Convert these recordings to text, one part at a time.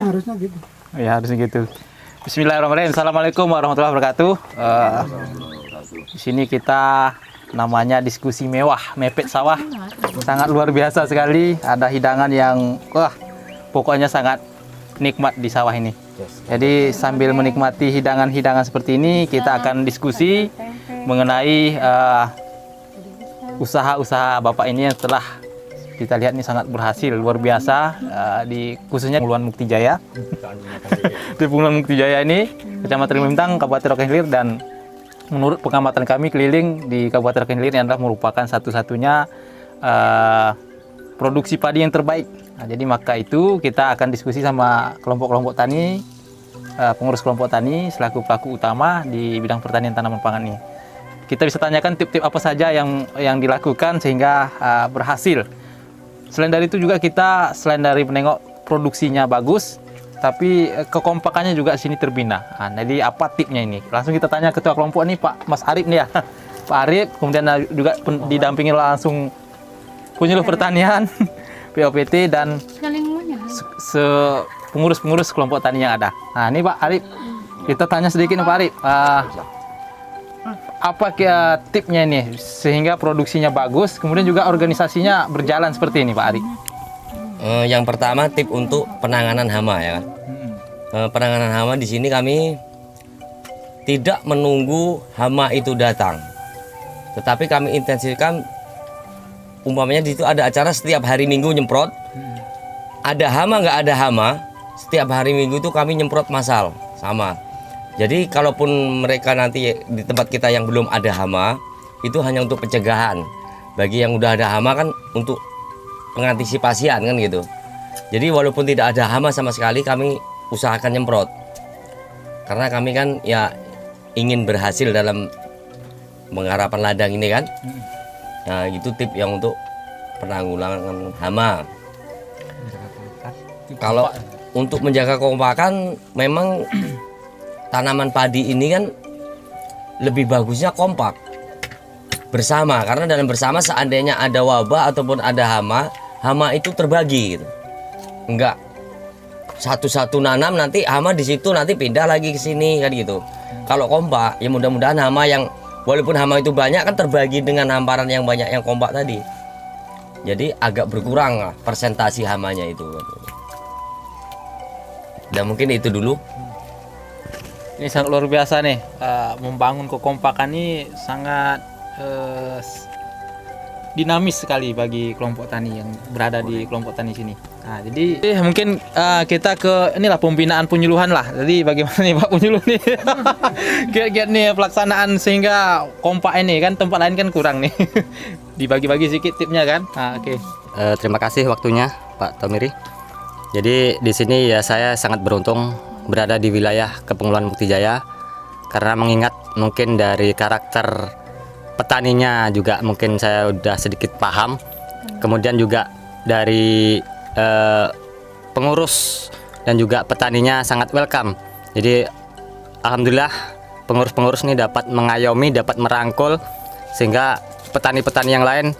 Harusnya gitu. Ya harusnya gitu. Bismillahirrahmanirrahim. Assalamualaikum warahmatullahi wabarakatuh. Di sini kita namanya diskusi mewah, mepet sawah. Sangat luar biasa sekali. Ada hidangan yang wah, pokoknya sangat nikmat di sawah ini. Jadi sambil menikmati hidangan-hidangan seperti ini, kita akan diskusi mengenai usaha-usaha Bapak ini yang telah kita lihat ini sangat berhasil, luar biasa, di khususnya Penguluan Mukti Jaya. Di Penguluan Mukti Jaya ini, Kecamatan Lintang, Kabupaten Rokan Hilir, dan menurut pengamatan kami keliling di Kabupaten Rokan Hilir ini adalah merupakan satu-satunya produksi padi yang terbaik. Nah, jadi maka itu kita akan diskusi sama kelompok-kelompok tani, pengurus kelompok tani selaku pelaku utama di bidang pertanian tanaman pangan ini. Kita bisa tanyakan tip-tip apa saja yang dilakukan sehingga berhasil. Selain dari itu juga kita selain dari menengok produksinya bagus, tapi kekompakannya juga sini terbina. Nah, jadi apa tipnya ini? Langsung kita tanya ketua kelompok nih, Pak Mas Arif nih ya. Pak Arif, kemudian juga didampingi langsung penyuluh pertanian, POPT, dan pengurus-pengurus kelompok tani yang ada. Nah, ini Pak Arif, kita tanya sedikit nih Pak Arif. Apa tipnya ini sehingga produksinya bagus, kemudian juga organisasinya berjalan seperti ini Pak Ari? Yang pertama tip untuk penanganan hama ya kan. Penanganan hama di sini kami tidak menunggu hama itu datang, tetapi kami intensifkan. Umpamanya di situ ada acara setiap hari Minggu nyemprot. Ada hama nggak ada hama, setiap hari Minggu itu kami nyemprot massal sama. Jadi kalaupun mereka nanti di tempat kita yang belum ada hama, itu hanya untuk pencegahan. Bagi yang udah ada hama kan untuk pengantisipasian kan gitu. Jadi walaupun tidak ada hama sama sekali, kami usahakan nyemprot. Karena kami kan ya ingin berhasil dalam mengharapan ladang ini kan. Nah itu tip yang untuk penanggulangan hama. Kalau untuk menjaga kekompakan memang tanaman padi ini kan lebih bagusnya kompak bersama, karena dalam bersama seandainya ada wabah ataupun ada hama itu terbagi gitu. Enggak satu-satu nanam nanti hama di situ nanti pindah lagi ke sini kan gitu. Kalau kompak ya mudah-mudahan hama yang walaupun hama itu banyak kan terbagi dengan hamparan yang banyak yang kompak tadi. Jadi agak berkurang lah persentasi hamanya itu. Dan mungkin itu dulu. Ini sangat luar biasa nih, membangun kekompakan ini sangat dinamis sekali bagi kelompok tani yang berada di kelompok tani sini. Nah, jadi mungkin kita ke inilah pembinaan penyuluhan lah. Jadi bagaimana nih Pak penyuluh nih, giat-giat nih pelaksanaan sehingga kompak ini kan tempat lain kan kurang nih. Dibagi-bagi sedikit tipnya kan. Nah, oke. Terima kasih waktunya Pak Tomiri. Jadi di sini ya saya sangat beruntung berada di wilayah Kepulauan Mukti Jaya, karena mengingat mungkin dari karakter petaninya juga mungkin saya udah sedikit paham, kemudian juga dari pengurus dan juga petaninya sangat welcome. Jadi alhamdulillah pengurus-pengurus ini dapat mengayomi, dapat merangkul sehingga petani-petani yang lain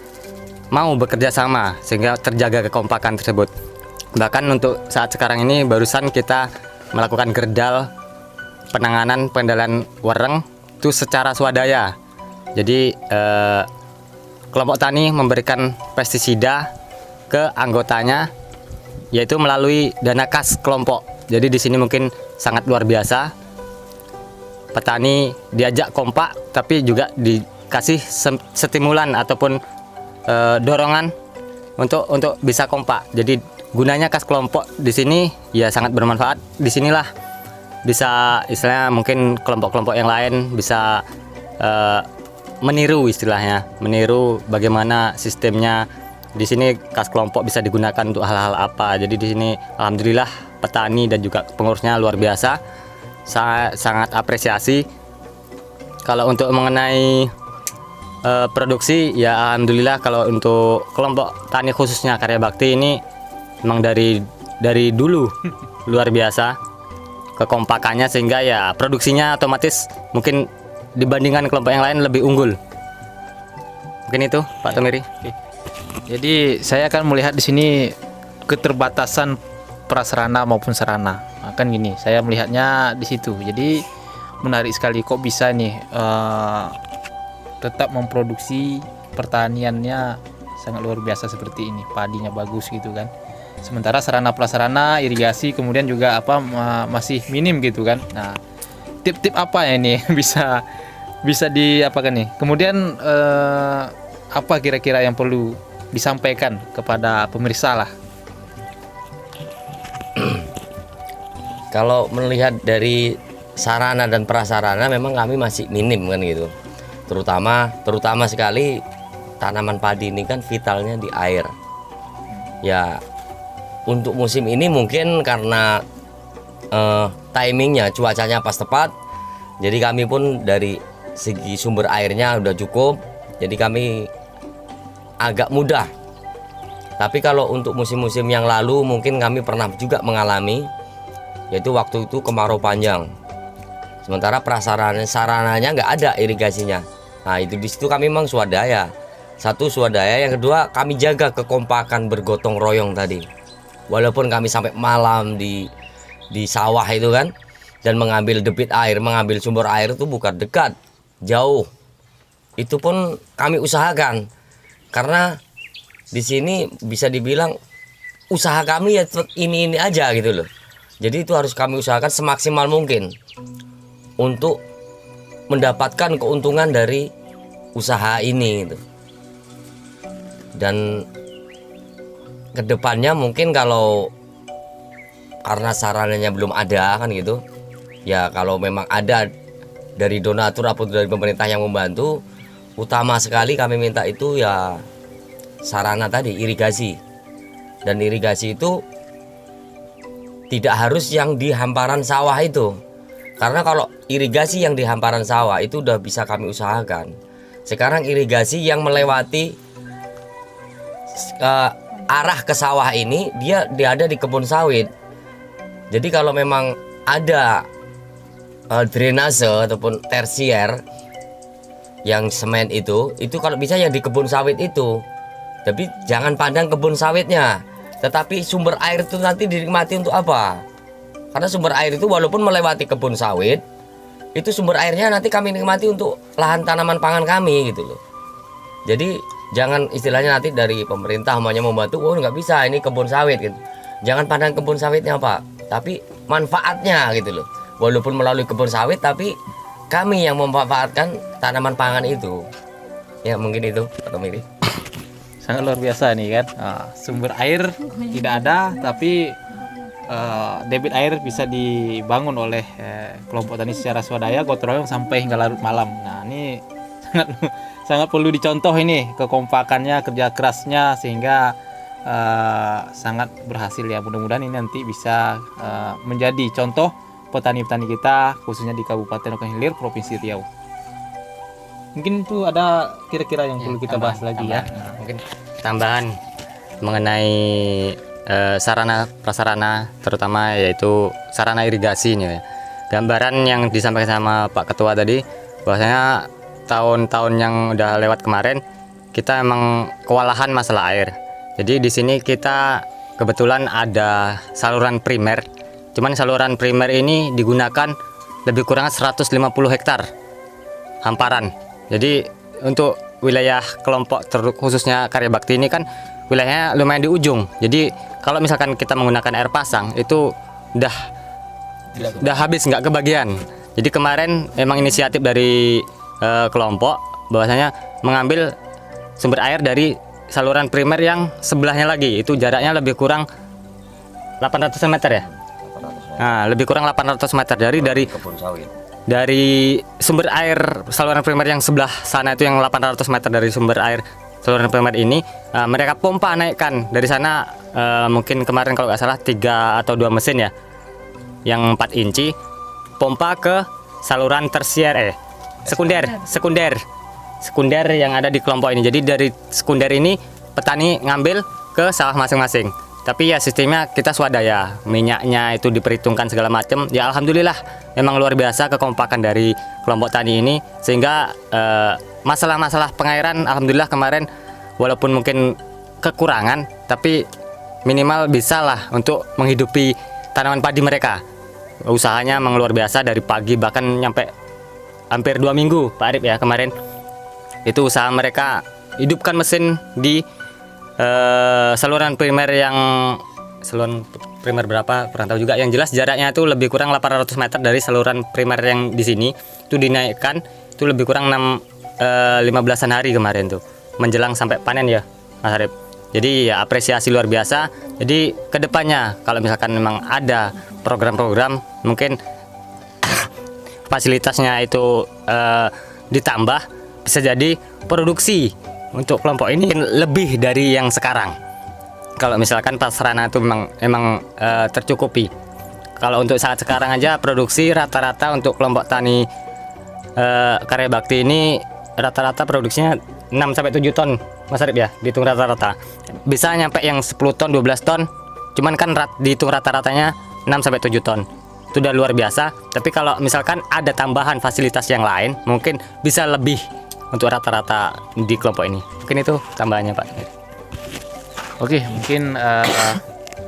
mau bekerja sama sehingga terjaga kekompakan tersebut. Bahkan untuk saat sekarang ini barusan kita melakukan gerdal penanganan pengendalian wereng itu secara swadaya. Jadi kelompok tani memberikan pestisida ke anggotanya yaitu melalui dana kas kelompok. Jadi di sini mungkin sangat luar biasa. Petani diajak kompak tapi juga dikasih stimulan ataupun dorongan untuk bisa kompak. Jadi gunanya kas kelompok di sini ya sangat bermanfaat. Disinilah bisa istilahnya mungkin kelompok-kelompok yang lain bisa meniru istilahnya, meniru bagaimana sistemnya. Di sini kas kelompok bisa digunakan untuk hal-hal apa. Jadi di sini alhamdulillah petani dan juga pengurusnya luar biasa. Sangat apresiasi. Kalau untuk mengenai produksi ya alhamdulillah kalau untuk kelompok tani khususnya Karya Bakti ini memang dari dulu luar biasa kekompakannya sehingga ya produksinya otomatis mungkin dibandingkan kelompok yang lain lebih unggul. Mungkin itu Pak Tomiri. Oke. Jadi saya akan melihat di sini keterbatasan prasarana maupun sarana. Nah, kan gini, saya melihatnya di situ. Jadi menarik sekali kok bisa nih tetap memproduksi pertaniannya sangat luar biasa seperti ini, padinya bagus gitu kan. Sementara sarana prasarana irigasi kemudian juga masih minim gitu kan. Nah, tip-tip apa ya ini bisa diapakan nih? Kemudian apa kira-kira yang perlu disampaikan kepada pemirsa lah? Kalau melihat dari sarana dan prasarana memang kami masih minim kan gitu. Terutama sekali tanaman padi ini kan vitalnya di air. Ya untuk musim ini mungkin karena timingnya cuacanya pas tepat. Jadi kami pun dari segi sumber airnya udah cukup. Jadi kami agak mudah. Tapi kalau untuk musim-musim yang lalu mungkin kami pernah juga mengalami, yaitu waktu itu kemarau panjang. Sementara sarananya nggak ada irigasinya. Nah itu di situ kami memang swadaya. Satu swadaya, yang kedua kami jaga kekompakan bergotong royong tadi. Walaupun kami sampai malam di sawah itu kan, dan mengambil debit air, mengambil sumber air itu bukan dekat, jauh. Itu pun kami usahakan, karena di sini bisa dibilang usaha kami ya ini aja gitu loh. Jadi itu harus kami usahakan semaksimal mungkin untuk mendapatkan keuntungan dari usaha ini gitu. Dan kedepannya mungkin kalau karena sarananya belum ada kan gitu ya, kalau memang ada dari donatur atau dari pemerintah yang membantu, utama sekali kami minta itu ya sarana tadi, irigasi. Dan irigasi itu tidak harus yang di hamparan sawah itu, karena kalau irigasi yang di hamparan sawah itu udah bisa kami usahakan. Sekarang irigasi yang melewati arah ke sawah ini dia ada di kebun sawit. Jadi kalau memang ada drainase ataupun tersier yang semen itu kalau bisa yang di kebun sawit itu. Tapi jangan pandang kebun sawitnya, tetapi sumber air itu nanti dinikmati untuk apa? Karena sumber air itu walaupun melewati kebun sawit, itu sumber airnya nanti kami nikmati untuk lahan tanaman pangan kami gitu loh. Jadi jangan istilahnya nanti dari pemerintah hanya membantu, oh nggak bisa ini kebun sawit gitu. Jangan pandang kebun sawitnya Pak, tapi manfaatnya gitu loh. Walaupun melalui kebun sawit, tapi kami yang memanfaatkan tanaman pangan itu. Ya mungkin itu atau mirip. Sangat luar biasa nih kan. Sumber air tidak ada, tapi debit air bisa dibangun oleh kelompok tani secara swadaya, gotong royong sampai hingga larut malam. Nah ini sangat perlu dicontoh ini kekompakannya, kerja kerasnya, sehingga sangat berhasil ya. Mudah-mudahan ini nanti bisa menjadi contoh petani-petani kita, khususnya di Kabupaten Ogan Hilir, Provinsi Riau. Mungkin itu ada kira-kira yang perlu kita bahas lagi ya. Mungkin tambahan mengenai sarana prasarana, terutama yaitu sarana irigasi ini ya. Gambaran yang disampaikan sama Pak Ketua tadi, bahwasanya tahun-tahun yang udah lewat kemarin kita emang kewalahan masalah air. Jadi di sini kita kebetulan ada saluran primer. Cuman saluran primer ini digunakan lebih kurang 150 hektar hamparan. Jadi untuk wilayah kelompok khususnya Karya Bakti ini kan wilayahnya lumayan di ujung. Jadi kalau misalkan kita menggunakan air pasang itu udah habis, nggak kebagian. Jadi kemarin emang inisiatif dari kelompok bahwasanya mengambil sumber air dari saluran primer yang sebelahnya lagi, itu jaraknya lebih kurang 800 meter ya. Nah, lebih kurang 800 meter dari kebun sawit. Dari sumber air saluran primer yang sebelah sana itu yang 800 meter dari sumber air saluran primer ini, mereka pompa naikkan dari sana, mungkin kemarin kalau nggak salah 3 atau 2 mesin ya, yang 4 inci pompa ke saluran tersier sekunder yang ada di kelompok ini. Jadi dari sekunder ini petani ngambil ke sawah masing-masing. Tapi ya sistemnya kita swadaya, minyaknya itu diperhitungkan segala macam. Ya alhamdulillah memang luar biasa kekompakan dari kelompok tani ini, sehingga masalah-masalah pengairan alhamdulillah kemarin walaupun mungkin kekurangan, tapi minimal bisa lah untuk menghidupi tanaman padi mereka. Usahanya memang luar biasa dari pagi bahkan nyampe hampir 2 minggu Pak Arif ya kemarin. Itu usaha mereka hidupkan mesin di saluran primer berapa kurang tahu juga, yang jelas jaraknya itu lebih kurang 800 meter dari saluran primer yang di sini itu dinaikkan itu lebih kurang 15-an hari kemarin tuh menjelang sampai panen ya Mas Arif. Jadi ya apresiasi luar biasa. Jadi kedepannya kalau misalkan memang ada program-program mungkin fasilitasnya itu ditambah, bisa jadi produksi untuk kelompok ini lebih dari yang sekarang. Kalau misalkan prasarana itu memang tercukupi. Kalau untuk saat sekarang aja produksi rata-rata untuk kelompok tani Karya Bakti ini rata-rata produksinya 6-7 ton Mas Arif ya, dihitung rata-rata. Bisa nyampe yang 10 ton, 12 ton. Cuman kan dihitung rata-ratanya 6-7 ton. Itu udah luar biasa. Tapi kalau misalkan ada tambahan fasilitas yang lain, mungkin bisa lebih untuk rata-rata di kelompok ini. Mungkin itu tambahannya Pak. Oke, mungkin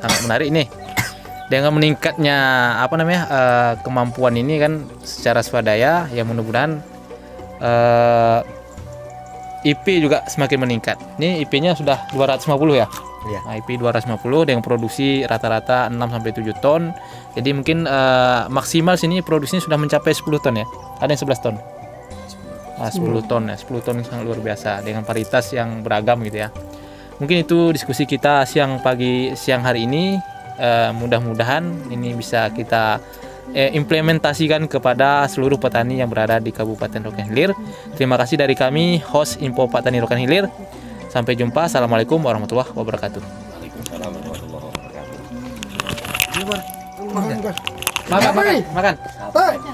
sangat menarik nih. Dengan meningkatnya kemampuan ini kan secara swadaya, ya mudah-mudahan IP juga semakin meningkat. Ini IP-nya sudah 250 ya. Iya. Nah, IP 250 dengan produksi rata-rata 6-7 ton. Jadi mungkin maksimal sini produksinya sudah mencapai 10 ton ya. Ada yang 11 ton. 10 ton ya. 10 ton sangat luar biasa dengan varietas yang beragam gitu ya. Mungkin itu diskusi kita siang hari ini. Mudah-mudahan ini bisa kita implementasikan kepada seluruh petani yang berada di Kabupaten Rokan Hilir. Terima kasih dari kami, host Info Pak Tani Rokan Hilir. Sampai jumpa. Assalamualaikum warahmatullahi wabarakatuh. Waalaikumsalam warahmatullahi wabarakatuh. Makan.